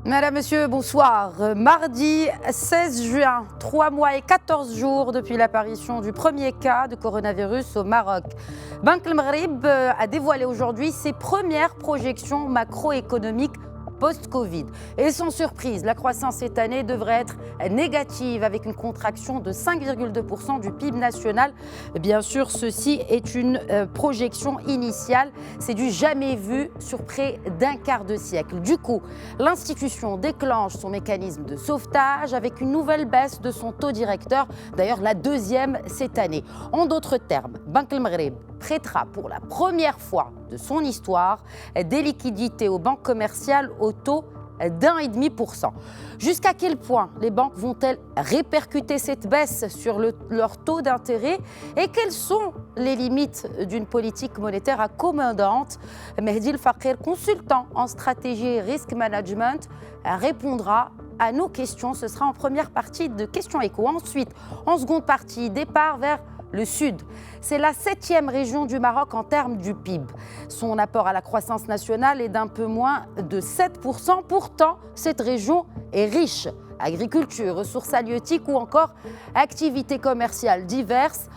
Madame, Monsieur, bonsoir. Mardi 16 juin, 3 mois et 14 jours depuis l'apparition du premier cas de coronavirus au Maroc. Banque El Maghreb a dévoilé aujourd'hui ses premières projections macroéconomiques post-Covid. Et sans surprise, la croissance cette année devrait être négative avec une contraction de 5,2% du PIB national. Bien sûr, ceci est une projection initiale. C'est du jamais vu sur près d'un quart de siècle. Du coup, l'institution déclenche son mécanisme de sauvetage avec une nouvelle baisse de son taux directeur, d'ailleurs la deuxième cette année. En d'autres termes, Banque El Maghreb prêtera pour la première fois de son histoire des liquidités aux banques commerciales au taux d'1,5%. Jusqu'à quel point les banques vont-elles répercuter cette baisse sur leur taux d'intérêt et quelles sont les limites d'une politique monétaire accommodante? Mehdi El Fakher, consultant en stratégie et risk management, répondra à nos questions. Ce sera en première partie de Questions Écho. Ensuite, en seconde partie, départ vers le Sud. C'est la 7e région du Maroc en termes du PIB. Son apport à la croissance nationale est d'un peu moins de 7%. Pourtant, cette région est riche. Agriculture, ressources halieutiques ou encore activités commerciales diverses.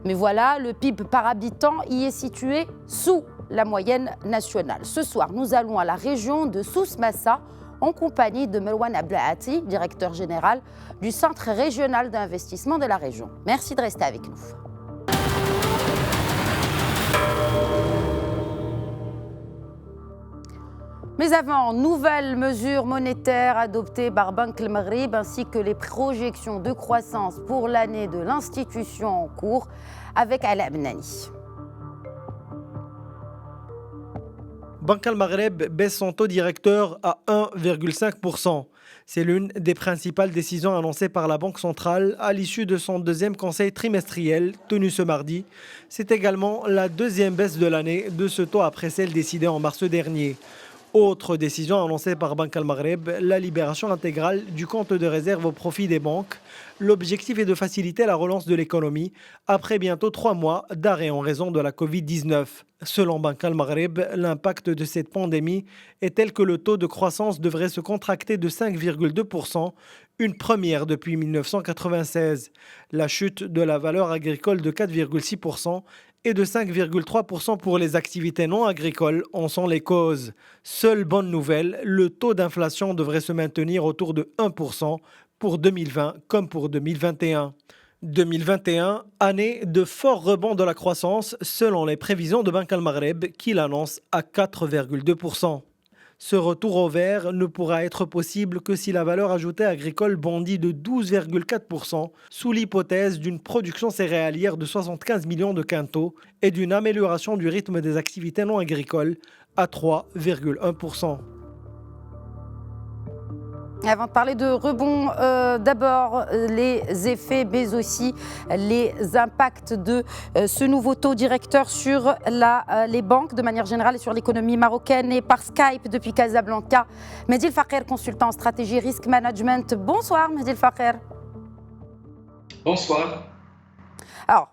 Mais voilà, le PIB par habitant y est situé sous la moyenne nationale. Ce soir, nous allons à la région de Souss Massa en compagnie de Melouane Abdelhati, directeur général du Centre régional d'investissement de la région. Merci de rester avec nous. Mais avant, nouvelles mesures monétaires adoptées par Banque El Maghreb ainsi que les projections de croissance pour l'année de l'institution en cours avec Ala Abnani. Banque El Maghreb baisse son taux directeur à 1,5%. C'est l'une des principales décisions annoncées par la Banque centrale à l'issue de son deuxième conseil trimestriel tenu ce mardi. C'est également la deuxième baisse de l'année de ce taux après celle décidée en mars dernier. Autre décision annoncée par Banque El Maghreb, la libération intégrale du compte de réserve au profit des banques. L'objectif est de faciliter la relance de l'économie après bientôt 3 mois d'arrêt en raison de la Covid-19. Selon Banque El Maghreb, l'impact de cette pandémie est tel que le taux de croissance devrait se contracter de 5,2%, une première depuis 1996. La chute de la valeur agricole de 4,6% et de 5,3% pour les activités non agricoles en sont les causes. Seule bonne nouvelle, le taux d'inflation devrait se maintenir autour de 1% pour 2020 comme pour 2021. 2021, année de fort rebond de la croissance selon les prévisions de Banque El Maghreb qui l'annonce à 4,2%. Ce retour au vert ne pourra être possible que si la valeur ajoutée agricole bondit de 12,4% sous l'hypothèse d'une production céréalière de 75 millions de quintaux et d'une amélioration du rythme des activités non agricoles à 3,1%. Avant de parler de rebond, d'abord les effets, mais aussi les impacts de ce nouveau taux directeur sur les banques de manière générale et sur l'économie marocaine. Et par Skype depuis Casablanca, Mehdi El Fakher, consultant en stratégie et risk management. Bonsoir Mehdi El Fakher. Bonsoir. Alors,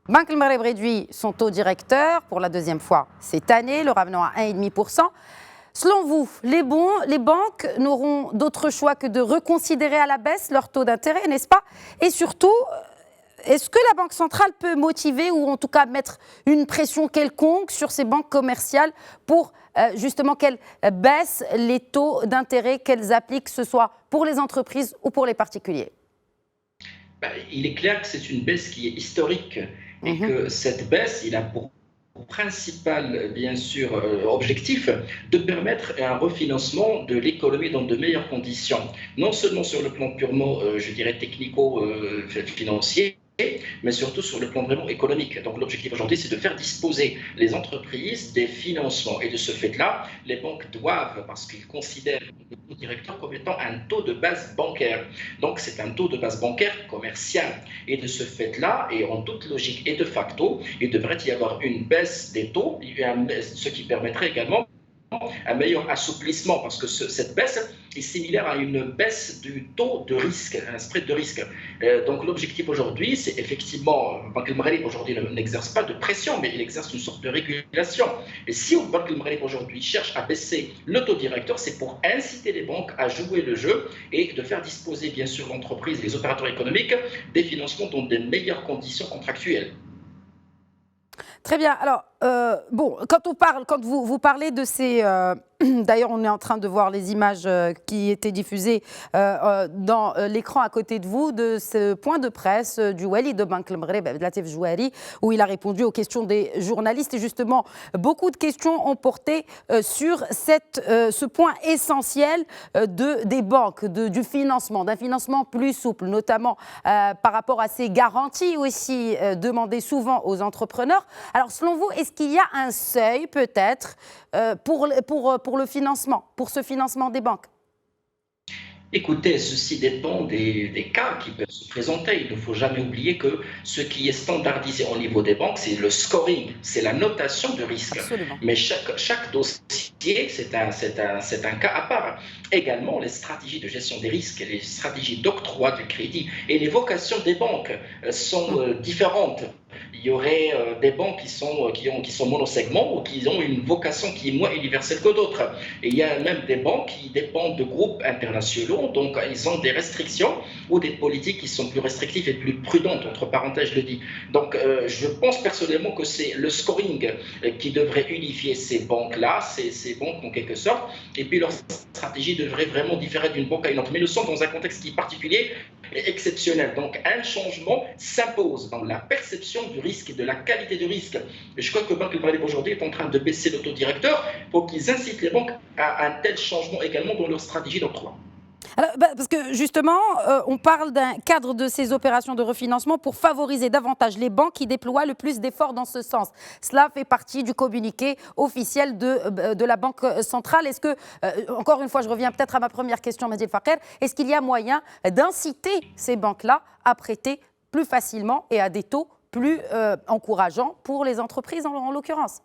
Banque El Maghreb réduit son taux directeur pour la deuxième fois cette année, le ramenant à 1,5%. Selon vous, les banques n'auront d'autre choix que de reconsidérer à la baisse leur taux d'intérêt, n'est-ce pas? Et surtout, est-ce que la Banque centrale peut motiver ou en tout cas mettre une pression quelconque sur ces banques commerciales pour justement qu'elles baissent les taux d'intérêt qu'elles appliquent, que ce soit pour les entreprises ou pour les particuliers? Il est clair que c'est une baisse qui est historique et que cette baisse, il a pour principal, bien sûr, objectif de permettre un refinancement de l'économie dans de meilleures conditions, non seulement sur le plan purement, je dirais, technico-financier, mais surtout sur le plan vraiment économique. Donc l'objectif aujourd'hui, c'est de faire disposer les entreprises des financements. Et de ce fait-là, les banques doivent, parce qu'ils considèrent le taux directeur comme étant un taux de base bancaire. Donc c'est un taux de base bancaire commercial. Et de ce fait-là, et en toute logique et de facto, il devrait y avoir une baisse des taux, ce qui permettrait également un meilleur assouplissement, parce que cette baisse est similaire à une baisse du taux de risque, un spread de risque. Donc l'objectif aujourd'hui, c'est effectivement, Banque El Maghreb aujourd'hui n'exerce pas de pression, mais il exerce une sorte de régulation. Et si Banque El Maghreb aujourd'hui cherche à baisser le taux directeur, c'est pour inciter les banques à jouer le jeu et de faire disposer bien sûr l'entreprise, les opérateurs économiques, des financements dans de meilleures conditions contractuelles. Très bien. Alors, bon, quand vous parlez de ces... D'ailleurs, on est en train de voir les images qui étaient diffusées dans l'écran à côté de vous de ce point de presse du Wali de Banque El Maghreb, Abdelatif Jouari, où il a répondu aux questions des journalistes. Et justement, beaucoup de questions ont porté sur ce point essentiel des banques, du financement, d'un financement plus souple, notamment par rapport à ces garanties aussi demandées souvent aux entrepreneurs. Alors, selon vous, est-ce qu'il y a un seuil peut-être pour le financement, pour ce financement des banques? Écoutez, ceci dépend des cas qui peuvent se présenter. Il ne faut jamais oublier que ce qui est standardisé au niveau des banques, c'est le scoring, c'est la notation de risque. Absolument. Mais chaque dossier, c'est un cas à part. Également, les stratégies de gestion des risques, les stratégies d'octroi du crédit et les vocations des banques sont différentes. Il y aurait des banques qui sont monosegments ou qui ont une vocation qui est moins universelle que d'autres. Et il y a même des banques qui dépendent de groupes internationaux, donc ils ont des restrictions ou des politiques qui sont plus restrictives et plus prudentes, entre parenthèses je le dis. Donc je pense personnellement que c'est le scoring qui devrait unifier ces banques-là, ces banques en quelque sorte, et puis leur stratégie devrait vraiment différer d'une banque à une autre. Mais nous sommes dans un contexte qui est particulier et exceptionnel. Donc un changement s'impose dans la perception du risque et de la qualité du risque. Et je crois que Banque El Maghreb aujourd'hui est en train de baisser le taux directeur pour qu'ils incitent les banques à un tel changement également dans leur stratégie d'octroi. Alors, parce que justement, on parle d'un cadre de ces opérations de refinancement pour favoriser davantage les banques qui déploient le plus d'efforts dans ce sens. Cela fait partie du communiqué officiel de la Banque centrale. Est-ce que, encore une fois, je reviens peut-être à ma première question, Mehdi Fakher, est-ce qu'il y a moyen d'inciter ces banques-là à prêter plus facilement et à des taux plus encourageants pour les entreprises en l'occurrence?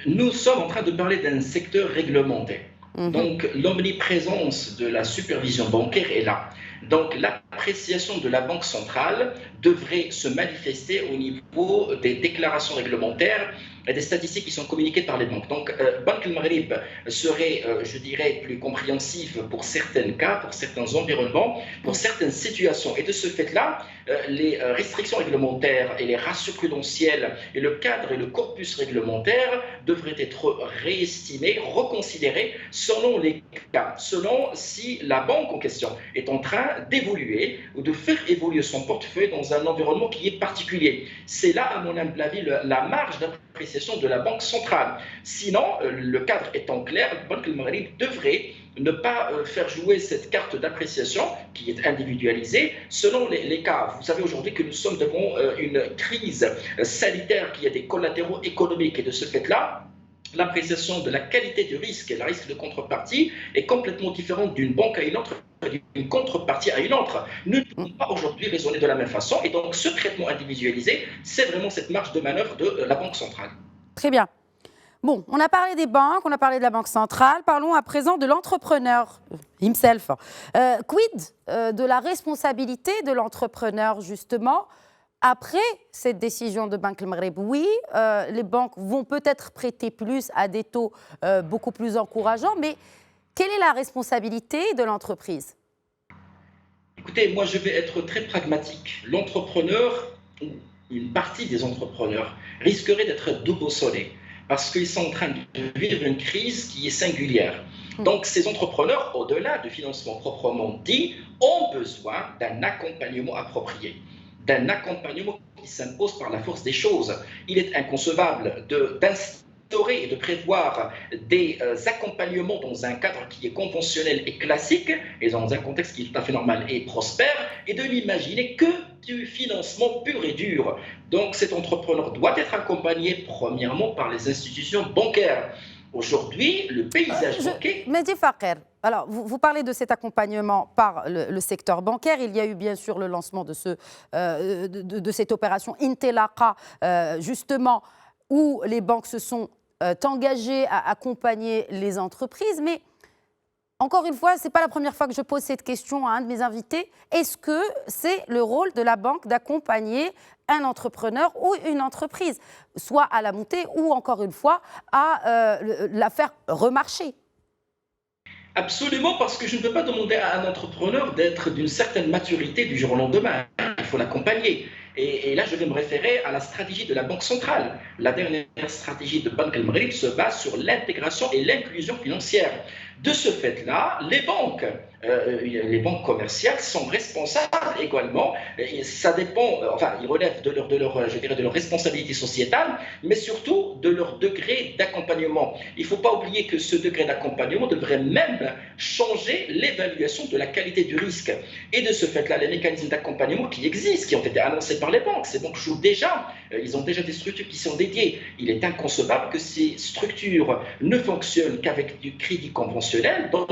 Nous sommes en train de parler d'un secteur réglementé. Donc, l'omniprésence de la supervision bancaire est là. Donc, l'appréciation de la Banque centrale devrait se manifester au niveau des déclarations réglementaires et des statistiques qui sont communiquées par les banques. Donc, Banque El Maghreb serait, je dirais, plus compréhensive pour certains cas, pour certains environnements, pour certaines situations. Et de ce fait-là, les restrictions réglementaires et les ratios prudentiels et le cadre et le corpus réglementaire devraient être réestimés, reconsidérés selon les cas, selon si la banque en question est en train d'évoluer ou de faire évoluer son portefeuille dans un environnement qui est particulier. C'est là, à mon humble avis, la marge d'appréciation de la Banque centrale. Sinon, le cadre étant clair, Banque El Maghreb devrait ne pas faire jouer cette carte d'appréciation qui est individualisée selon les cas. Vous savez aujourd'hui que nous sommes devant une crise sanitaire qui a des collatéraux économiques et de ce fait-là, l'appréciation de la qualité du risque et le risque de contrepartie est complètement différente d'une banque à une autre, d'une contrepartie à une autre. Nous ne pouvons pas aujourd'hui raisonner de la même façon et donc ce traitement individualisé, c'est vraiment cette marge de manœuvre de la Banque centrale. Très bien. Bon, on a parlé des banques, on a parlé de la Banque centrale, parlons à présent de l'entrepreneur himself. Quid de la responsabilité de l'entrepreneur justement après cette décision de Banque El Maghreb? Oui, les banques vont peut-être prêter plus à des taux beaucoup plus encourageants, mais quelle est la responsabilité de l'entreprise? Écoutez, moi je vais être très pragmatique. L'entrepreneur, une partie des entrepreneurs, risquerait d'être déboussolés parce qu'ils sont en train de vivre une crise qui est singulière. Donc ces entrepreneurs, au-delà du financement proprement dit, ont besoin d'un accompagnement approprié, d'un accompagnement qui s'impose par la force des choses. Il est inconcevable d'instaurer et de prévoir des accompagnements dans un cadre qui est conventionnel et classique, et dans un contexte qui est tout à fait normal et prospère, et de n'imaginer que du financement pur et dur. Donc cet entrepreneur doit être accompagné premièrement par les institutions bancaires. Aujourd'hui, le paysage bancaire... Mehdi Fakher, alors vous parlez de cet accompagnement par le secteur bancaire. Il y a eu bien sûr le lancement de cette opération Intelaqa, justement, où les banques se sont t'engager à accompagner les entreprises, mais encore une fois, ce n'est pas la première fois que je pose cette question à un de mes invités. Est-ce que c'est le rôle de la banque d'accompagner un entrepreneur ou une entreprise, soit à la montée ou encore une fois à la faire remarcher? Absolument, parce que je ne peux pas demander à un entrepreneur d'être d'une certaine maturité du jour au lendemain. Il faut l'accompagner. Et là, je vais me référer à la stratégie de la Banque centrale. La dernière stratégie de Banque al-Maghrib se base sur l'intégration et l'inclusion financière. De ce fait-là, les banques commerciales sont responsables également. Et ça dépend, enfin, ils relèvent je dirais, de leur responsabilité sociétale, mais surtout de leur degré d'accompagnement. Il ne faut pas oublier que ce degré d'accompagnement devrait même changer l'évaluation de la qualité du risque. Et de ce fait-là, les mécanismes d'accompagnement qui existent, qui ont été annoncés par les banques, ces banques jouent déjà, ils ont déjà des structures qui sont dédiées. Il est inconcevable que ces structures ne fonctionnent qu'avec du crédit conventionnel, dans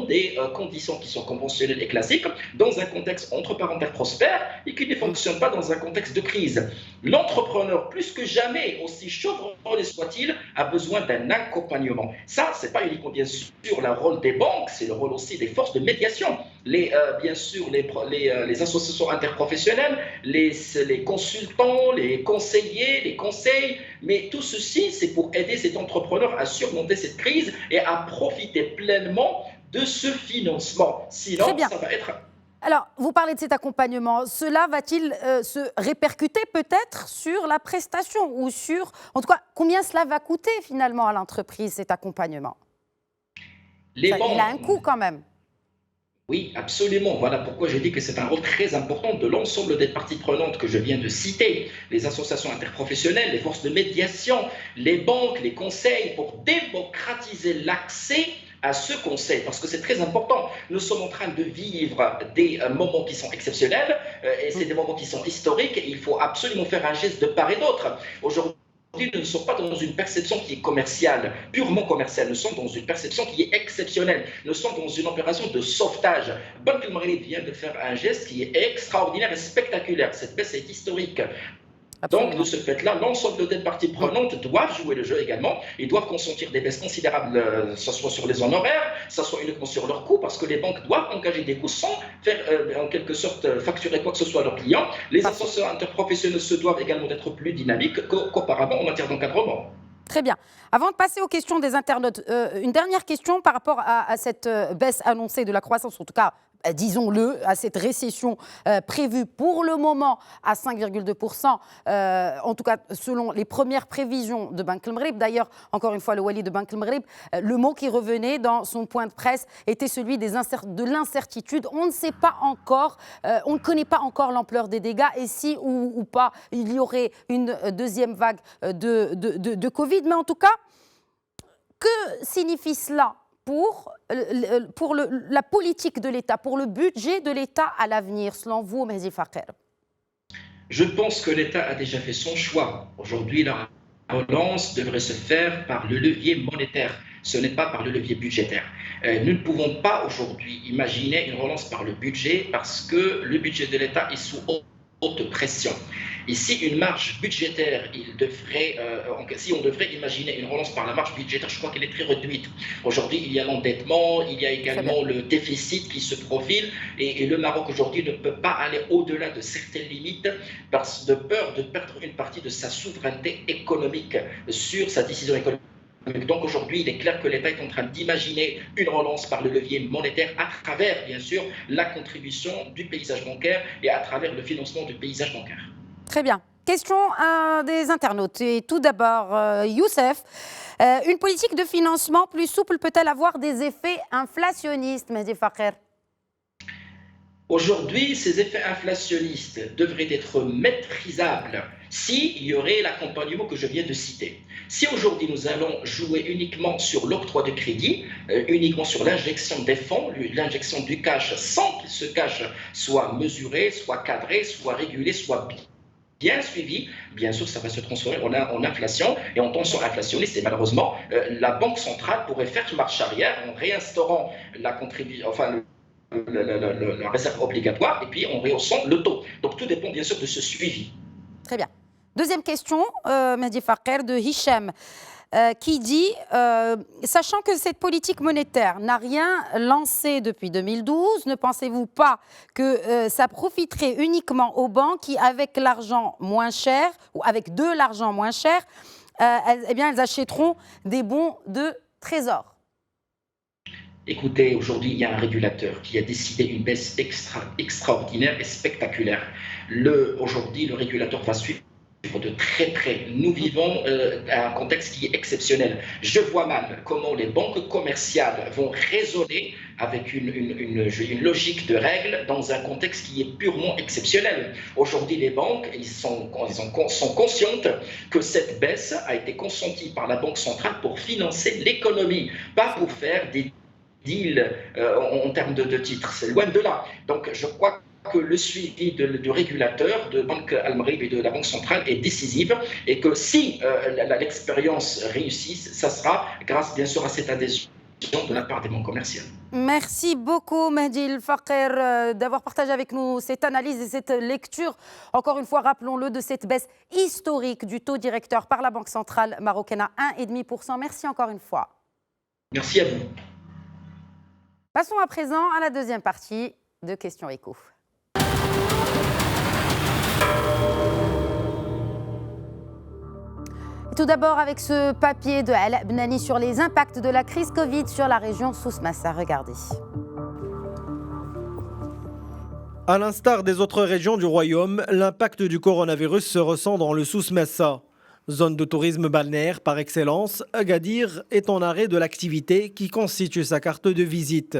des conditions qui sont conventionnelles et classiques, dans un contexte entreparentale prospère et qui ne fonctionne pas dans un contexte de crise. L'entrepreneur, plus que jamais, aussi chevronné soit-il, a besoin d'un accompagnement. Ça, ce n'est pas uniquement bien sûr le rôle des banques, c'est le rôle aussi des forces de médiation. Bien sûr, les associations interprofessionnelles, les consultants, les conseillers, les conseils, mais tout ceci, c'est pour aider cet entrepreneur à surmonter cette crise et à profiter pleinement de ce financement. Sinon, ça va être... Alors, vous parlez de cet accompagnement. Cela va-t-il se répercuter peut-être sur la prestation ou sur... En tout cas, combien cela va coûter finalement à l'entreprise, cet accompagnement? Il a un coût quand même. Oui, absolument. Voilà pourquoi je dis que c'est un rôle très important de l'ensemble des parties prenantes que je viens de citer, les associations interprofessionnelles, les forces de médiation, les banques, les conseils, pour démocratiser l'accès à ce conseil, parce que c'est très important. Nous sommes en train de vivre des moments qui sont exceptionnels, et c'est des moments qui sont historiques, et il faut absolument faire un geste de part et d'autre. Aujourd'hui, nous ne sommes pas dans une perception qui est commerciale, purement commerciale. Nous sommes dans une perception qui est exceptionnelle. Nous sommes dans une opération de sauvetage. Banque al-Maghrib vient de faire un geste qui est extraordinaire et spectaculaire. Cette baisse est historique. Absolument. Donc, de ce fait-là, l'ensemble des parties prenantes doivent jouer le jeu également. Ils doivent consentir des baisses considérables, que ce soit sur les honoraires, que ce soit uniquement sur leurs coûts, parce que les banques doivent engager des coûts sans faire, en quelque sorte, facturer quoi que ce soit à leurs clients. Les associations interprofessionnelles se doivent également d'être plus dynamiques qu'auparavant en matière d'encadrement. Très bien. Avant de passer aux questions des internautes, une dernière question par rapport à cette baisse annoncée de la croissance, en tout cas, disons-le, à cette récession prévue pour le moment à 5,2%, en tout cas selon les premières prévisions de Banque al-Maghrib. D'ailleurs, encore une fois, le wali de Banque al-Maghrib, le mot qui revenait dans son point de presse était celui de l'incertitude. On ne sait pas encore, on ne connaît pas encore l'ampleur des dégâts et si ou pas il y aurait une deuxième vague de Covid. Mais en tout cas, que signifie cela pour la politique de l'État, pour le budget de l'État à l'avenir, selon vous, Mehdi Faker? Je pense que l'État a déjà fait son choix. Aujourd'hui, la relance devrait se faire par le levier monétaire. Ce n'est pas par le levier budgétaire. Nous ne pouvons pas aujourd'hui imaginer une relance par le budget parce que le budget de l'État est sous haute pression. Ici, une marge budgétaire, si on devrait imaginer une relance par la marge budgétaire, je crois qu'elle est très réduite. Aujourd'hui, il y a l'endettement, il y a également le déficit qui se profile et le Maroc aujourd'hui ne peut pas aller au-delà de certaines limites de peur de perdre une partie de sa souveraineté économique sur sa décision économique. Donc aujourd'hui, il est clair que l'État est en train d'imaginer une relance par le levier monétaire à travers, bien sûr, la contribution du paysage bancaire et à travers le financement du paysage bancaire. Très bien. Question des internautes. Et tout d'abord, Youssef, une politique de financement plus souple peut-elle avoir des effets inflationnistes, Mehdi Faker? Aujourd'hui, ces effets inflationnistes devraient être maîtrisables s'il y aurait l'accompagnement que je viens de citer. Si aujourd'hui nous allons jouer uniquement sur l'octroi de crédit, uniquement sur l'injection des fonds, l'injection du cash sans que ce cash soit mesuré, soit cadré, soit régulé, soit bien suivi, bien sûr, ça va se transformer en inflation et en tension inflationniste. Et malheureusement, la Banque centrale pourrait faire marche arrière en réinstaurant la contribution, enfin, la réserve obligatoire et puis en rehaussant le taux. Donc tout dépend bien sûr de ce suivi. Très bien. Deuxième question, Mehdi Faker, de Hicham. qui dit, sachant que cette politique monétaire n'a rien lancé depuis 2012, ne pensez-vous pas que ça profiterait uniquement aux banques qui, avec l'argent moins cher, ou avec de l'argent moins cher, elles achèteront des bons de trésor? Écoutez, aujourd'hui, il y a un régulateur qui a décidé une baisse extraordinaire et spectaculaire. Aujourd'hui, le régulateur va suivre de très près. Nous vivons un contexte qui est exceptionnel. Je vois mal comment les banques commerciales vont raisonner avec une logique de règles dans un contexte qui est purement exceptionnel. Aujourd'hui, les banques sont conscientes que cette baisse a été consentie par la Banque centrale pour financer l'économie, pas pour faire des deals en termes de titres. C'est loin de là. Donc, je crois que le suivi du régulateur de Banque Al-Maghrib et de la Banque centrale est décisif et que si l'expérience réussisse, ça sera grâce bien sûr à cette adhésion de la part des banques commerciales. Merci beaucoup Mehdi El Faker d'avoir partagé avec nous cette analyse et cette lecture, encore une fois rappelons-le, de cette baisse historique du taux directeur par la Banque centrale marocaine à 1,5%. Merci encore une fois. Merci à vous. Passons à présent à la deuxième partie de Questions Éco. Tout d'abord avec ce papier de Ala Bnani sur les impacts de la crise Covid sur la région Souss Massa. Regardez. À l'instar des autres régions du royaume, l'impact du coronavirus se ressent dans le Souss Massa. Zone de tourisme balnéaire par excellence, Agadir est en arrêt de l'activité qui constitue sa carte de visite.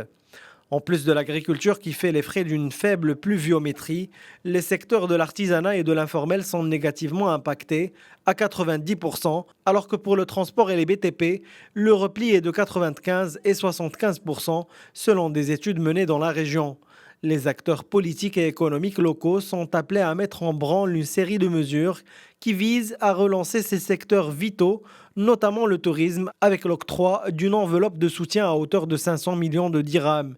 En plus de l'agriculture qui fait les frais d'une faible pluviométrie, les secteurs de l'artisanat et de l'informel sont négativement impactés à 90%, alors que pour le transport et les BTP, le repli est de 95 et 75% selon des études menées dans la région. Les acteurs politiques et économiques locaux sont appelés à mettre en branle une série de mesures qui visent à relancer ces secteurs vitaux, notamment le tourisme, avec l'octroi d'une enveloppe de soutien à hauteur de 500 millions de dirhams.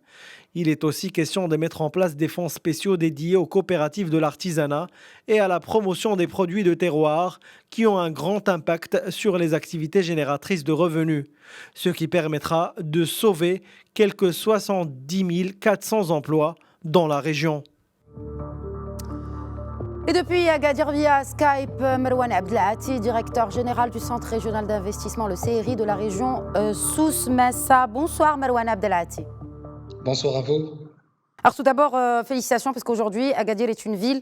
Il est aussi question de mettre en place des fonds spéciaux dédiés aux coopératives de l'artisanat et à la promotion des produits de terroir qui ont un grand impact sur les activités génératrices de revenus, ce qui permettra de sauver quelques 70 400 emplois dans la région. Et depuis Agadir via Skype, Marwan Abdelati, directeur général du Centre régional d'investissement, le CRI de la région Souss Massa. Bonsoir Marwan Abdelati. Bonsoir à vous. Alors tout d'abord, félicitations parce qu'aujourd'hui, Agadir est une ville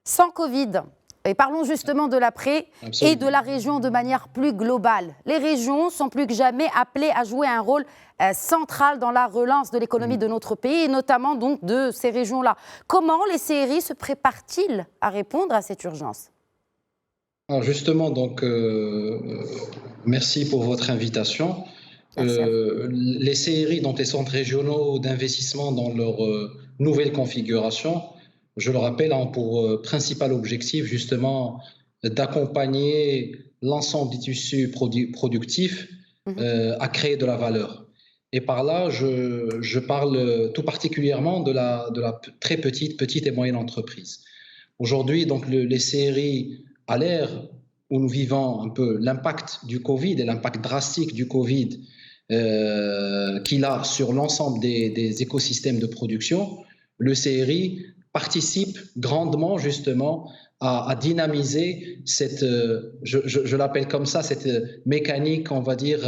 sans Covid. Et parlons justement de l'après et de la région de manière plus globale. Les régions sont plus que jamais appelées à jouer un rôle central dans la relance de l'économie de notre pays et notamment donc de ces régions-là. Comment les CRI se préparent-ils à répondre à cette urgence? Alors justement, donc, merci pour votre invitation. Les CRI, donc les centres régionaux d'investissement dans leur nouvelle configuration, je le rappelle, ont pour principal objectif justement d'accompagner l'ensemble du tissu productif à créer de la valeur. Et par là, je parle tout particulièrement de la très petite et moyenne entreprise. Aujourd'hui, donc les CRI, à l'ère où nous vivons un peu l'impact du Covid et l'impact drastique du Covid qu'il a sur l'ensemble des écosystèmes de production, le CRI participe grandement justement à dynamiser cette, je l'appelle comme ça, cette mécanique, on va dire,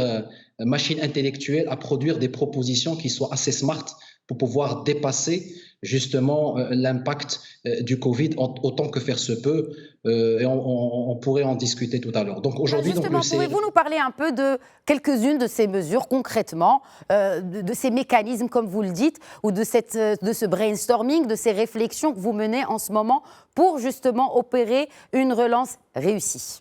machine intellectuelle à produire des propositions qui soient assez smart pour pouvoir dépasser justement l'impact du Covid autant que faire se peut, et on pourrait en discuter tout à l'heure. Donc aujourd'hui, justement, pouvez-vous nous parler un peu de quelques-unes de ces mesures concrètement, de ces mécanismes comme vous le dites, ou de ce brainstorming, de ces réflexions que vous menez en ce moment pour justement opérer une relance réussie?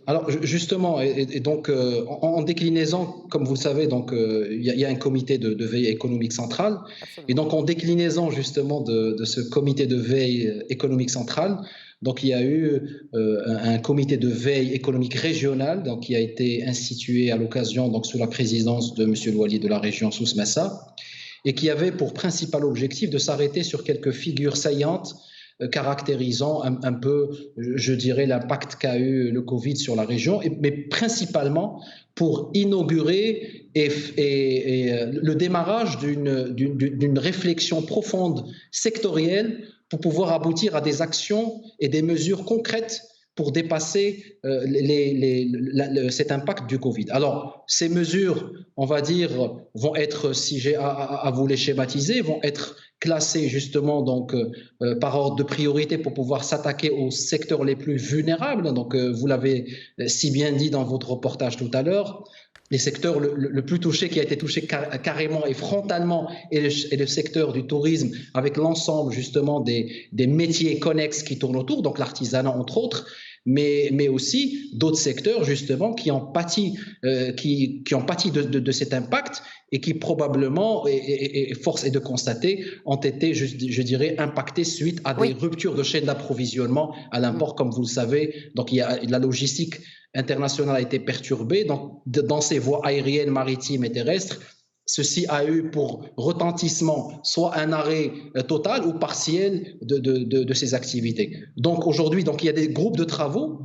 Alors justement, et donc en déclinaison, comme vous le savez, donc il y a un comité de veille économique centrale. Absolument. Et donc en déclinaison justement de ce comité de veille économique centrale, donc il y a eu un comité de veille économique régional, donc qui a été institué à l'occasion, donc sous la présidence de Monsieur le Wali de la région Souss Massa, et qui avait pour principal objectif de s'arrêter sur quelques figures saillantes caractérisant un peu, je dirais, l'impact qu'a eu le Covid sur la région, mais principalement pour inaugurer le démarrage d'une réflexion profonde sectorielle pour pouvoir aboutir à des actions et des mesures concrètes pour dépasser cet impact du Covid. Alors, ces mesures, on va dire, vont être, si j'ai à vous les schématiser, vont être classées justement donc, par ordre de priorité pour pouvoir s'attaquer aux secteurs les plus vulnérables. Donc, vous l'avez si bien dit dans votre reportage tout à l'heure, les secteurs le plus touché, qui a été touché carrément et frontalement, est le secteur du tourisme, avec l'ensemble justement des métiers connexes qui tournent autour, donc l'artisanat entre autres, mais aussi d'autres secteurs justement qui ont pâti, de cet impact et qui probablement, et force est de constater, ont été, je dirais, impactés suite à des ruptures de chaîne d'approvisionnement à l'import, comme vous le savez. Donc il y a la logistique internationale a été perturbée dans ces voies aériennes, maritimes et terrestres. Ceci a eu pour retentissement soit un arrêt total ou partiel de ces activités. Donc aujourd'hui, il y a des groupes de travaux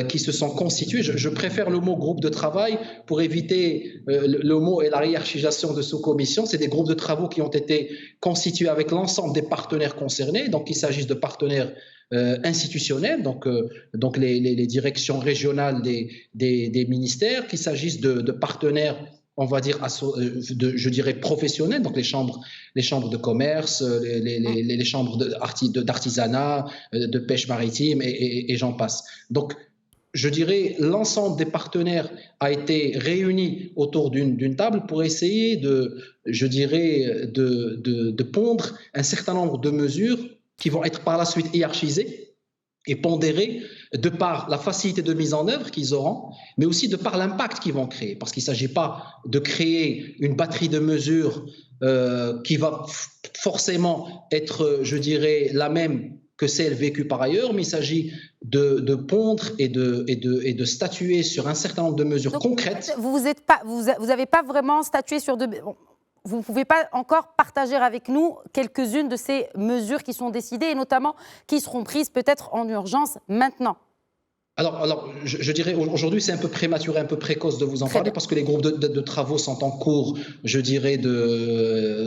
qui se sont constitués. Je préfère le mot groupe de travail pour éviter le mot et la hiérarchisation de sous-commission. C'est des groupes de travaux qui ont été constitués avec l'ensemble des partenaires concernés. Donc il s'agisse de partenaires institutionnels, donc les directions régionales des ministères, qu'il s'agisse de partenaires, on va dire, je dirais professionnels, donc les chambres de commerce, les chambres d'artisanat, de pêche maritime et j'en passe. Donc, je dirais, l'ensemble des partenaires a été réuni autour d'une table pour essayer de pondre un certain nombre de mesures qui vont être par la suite hiérarchisées et pondérés de par la facilité de mise en œuvre qu'ils auront, mais aussi de par l'impact qu'ils vont créer. Parce qu'il ne s'agit pas de créer une batterie de mesures qui va forcément être, je dirais, la même que celle vécue par ailleurs, mais il s'agit de pondre et de statuer sur un certain nombre de mesures concrètes. Vous n'avez pas vraiment statué sur vous ne pouvez pas encore partager avec nous quelques-unes de ces mesures qui sont décidées et notamment qui seront prises peut-être en urgence maintenant? Alors, je dirais aujourd'hui, c'est un peu prématuré, un peu précoce de vous en parler parce que les groupes de travaux sont en cours, je dirais,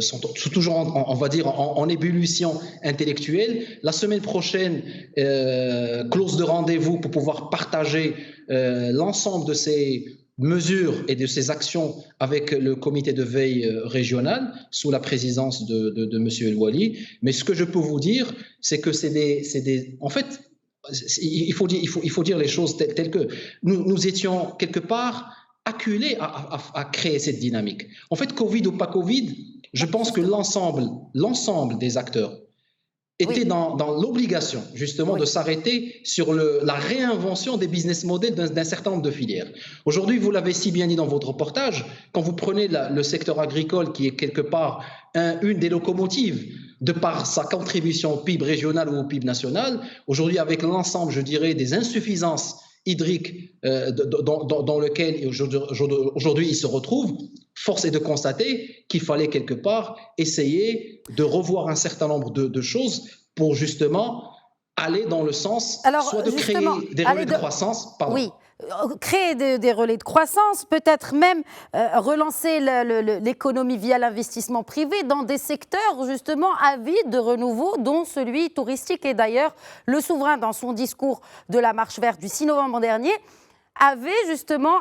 sont toujours, on va dire, en ébullition intellectuelle. La semaine prochaine, clause de rendez-vous pour pouvoir partager l'ensemble de ces mesures et de ces actions avec le comité de veille régional sous la présidence de M. El Wali. Mais ce que je peux vous dire, c'est que en fait, il faut dire les choses telles que nous étions quelque part acculés à créer cette dynamique. En fait, Covid ou pas Covid, je pense que l'ensemble des acteurs étaient dans l'obligation justement de s'arrêter sur la réinvention des business models d'un certain nombre de filières. Aujourd'hui, vous l'avez si bien dit dans votre reportage, quand vous prenez le secteur agricole qui est quelque part une des locomotives de par sa contribution au PIB régional ou au PIB national, aujourd'hui avec l'ensemble, je dirais, des insuffisances hydriques dans lequel aujourd'hui il se retrouve, force est de constater qu'il fallait quelque part essayer de revoir un certain nombre de choses pour justement aller dans le sens soit de créer des relais de croissance, créer des relais de croissance, peut-être même relancer l'économie via l'investissement privé dans des secteurs justement avides de renouveau, dont celui touristique. Et d'ailleurs, le souverain, dans son discours de la Marche verte du 6 novembre dernier, avait justement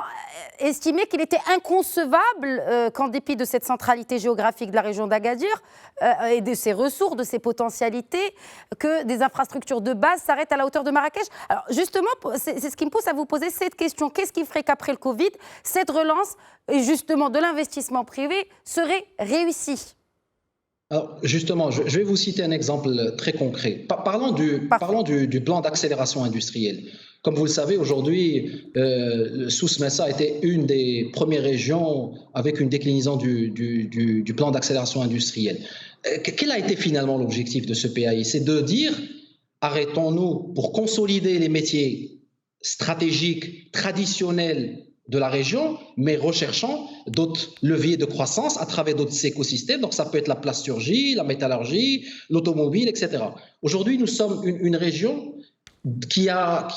estimé qu'il était inconcevable qu'en dépit de cette centralité géographique de la région d'Agadir et de ses ressources, de ses potentialités, que des infrastructures de base s'arrêtent à la hauteur de Marrakech. Alors justement, c'est ce qui me pousse à vous poser cette question. Qu'est-ce qui ferait qu'après le Covid, cette relance, et justement de l'investissement privé, serait réussie ? Alors justement, je vais vous citer un exemple très concret. Parlons du plan d'accélération industrielle. Comme vous le savez, aujourd'hui, Souss Messa était une des premières régions avec une déclinaison du plan d'accélération industrielle. Quel a été finalement l'objectif de ce PAI? C'est de dire, arrêtons-nous pour consolider les métiers stratégiques, traditionnels de la région, mais recherchant d'autres leviers de croissance à travers d'autres écosystèmes. Donc ça peut être la plasturgie, la métallurgie, l'automobile, etc. Aujourd'hui, nous sommes une région qui a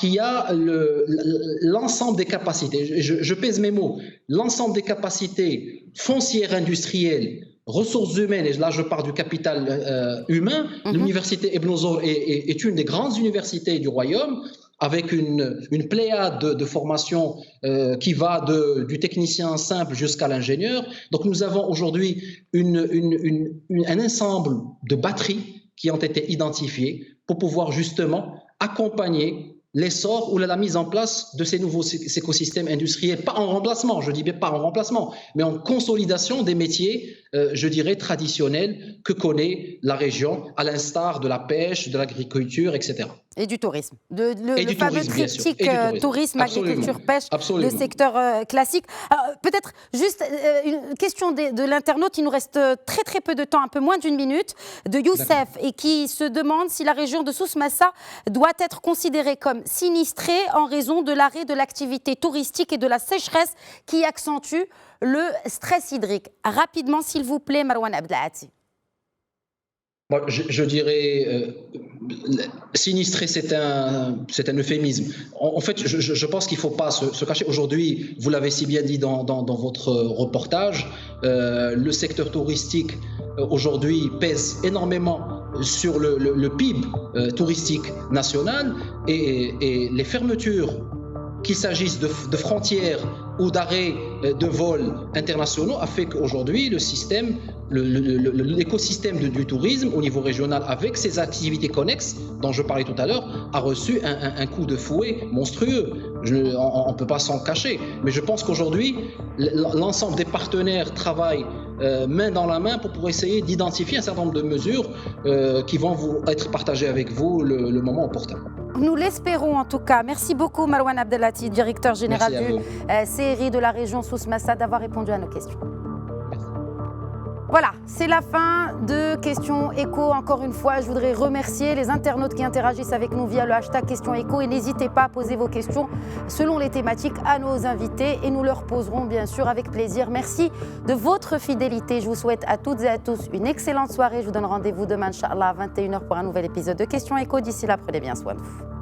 l'ensemble des capacités, je pèse mes mots, l'ensemble des capacités foncières industrielles, ressources humaines, et là je parle du capital humain. L'université Ibn Zour est une des grandes universités du royaume, avec une pléiade de formations qui va du technicien simple jusqu'à l'ingénieur. Donc nous avons aujourd'hui un ensemble de batteries qui ont été identifiées pour pouvoir justement accompagner l'essor ou la mise en place de ces nouveaux écosystèmes industriels, pas en remplacement, je dis bien pas en remplacement, mais en consolidation des métiers, je dirais, traditionnels que connaît la région, à l'instar de la pêche, de l'agriculture, etc. Et du tourisme. Le fameux triptyque tourisme, agriculture, pêche, Absolument. le secteur classique. Peut-être juste une question de l'internaute, il nous reste très très peu de temps, un peu moins d'une minute, de Youssef, et qui se demande si la région de Souss Massa doit être considérée comme sinistrée en raison de l'arrêt de l'activité touristique et de la sécheresse qui accentue le stress hydrique. Rapidement, s'il vous plaît, Marwan Abdelhati. Je dirais, sinistré, c'est un euphémisme. En fait, je pense qu'il ne faut pas se cacher. Aujourd'hui, vous l'avez si bien dit dans votre reportage, le secteur touristique aujourd'hui pèse énormément sur le PIB touristique national, et les fermetures, qu'il s'agisse de frontières ou d'arrêts de vols internationaux, a fait qu'aujourd'hui le système, l'écosystème du tourisme au niveau régional, avec ses activités connexes dont je parlais tout à l'heure, a reçu un coup de fouet monstrueux. On ne peut pas s'en cacher. Mais je pense qu'aujourd'hui, l'ensemble des partenaires travaillent main dans la main pour essayer d'identifier un certain nombre de mesures qui vont être partagées avec vous le moment opportun. Nous l'espérons en tout cas. Merci beaucoup Marwan Abdelhati, directeur général du CRI de la région Souss Massa, d'avoir répondu à nos questions. Voilà, c'est la fin de Questions Écho. Encore une fois, je voudrais remercier les internautes qui interagissent avec nous via le hashtag Questions Écho, et n'hésitez pas à poser vos questions selon les thématiques à nos invités et nous leur poserons bien sûr avec plaisir. Merci de votre fidélité. Je vous souhaite à toutes et à tous une excellente soirée. Je vous donne rendez-vous demain, Inch'Allah, à 21h pour un nouvel épisode de Questions Écho. D'ici là, prenez bien soin de vous.